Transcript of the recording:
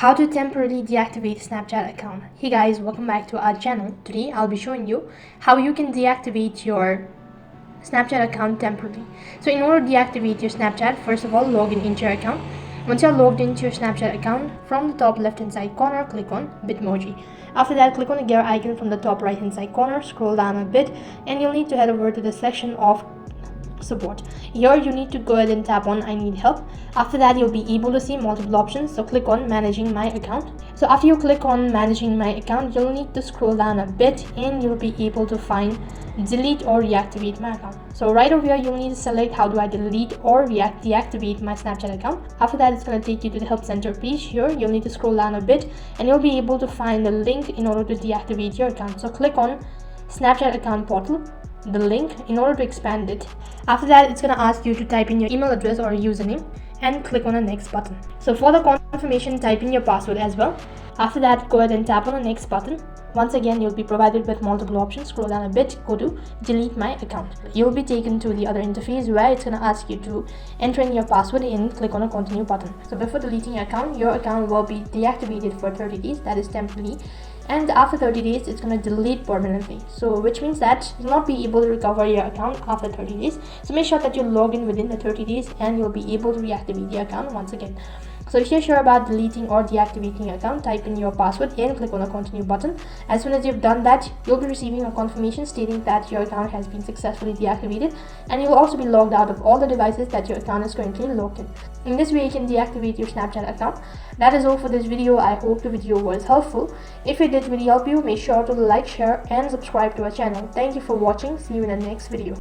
How to temporarily deactivate Snapchat account. Hey guys, welcome back to our channel. Today I'll be showing you how you can deactivate your Snapchat account temporarily. So in order to deactivate your Snapchat, first of all, log in into your account. Once you're logged into your Snapchat account, from the top left hand side corner, click on Bitmoji. After that, click on the gear icon from the top right hand side corner, scroll down a bit, and you'll need to head over to the section of support. Here you need to go ahead and tap on I need help. After that, you'll be able to see multiple options, so click on managing my account. So after you click on managing my account, you'll need to scroll down a bit and you'll be able to find delete or reactivate my account. So right over here, you'll need to select how do I delete or deactivate my Snapchat account. After that, it's going to take you to the help center page. Here you'll need to scroll down a bit and you'll be able to find the link in order to deactivate your account. So click on Snapchat account portal, the link, in order to expand it. After that, it's going to ask you to type in your email address or username and click on the next button. So for the confirmation, type in your password as well. After that, go ahead and tap on the next button. Once again, you'll be provided with multiple options. Scroll down a bit, go to delete my account. You'll be taken to the other interface where it's going to ask you to enter in your password and click on a continue button. So before deleting your account will be deactivated for 30 days, that is temporarily, and after 30 days it's going to delete permanently, so which means that you'll not be able to recover your account after 30 days. So make sure that you log in within the 30 days and you'll be able to reactivate the account once again. So if you're sure about deleting or deactivating your account, type in your password and click on the continue button. As soon as you've done that, you'll be receiving a confirmation stating that your account has been successfully deactivated, and you will also be logged out of all the devices that your account is currently logged in. In this way, you can deactivate your Snapchat account. That is all for this video. I hope the video was helpful. If it did really help you, make sure to like, share and subscribe to our channel. Thank you for watching. See you in the next video.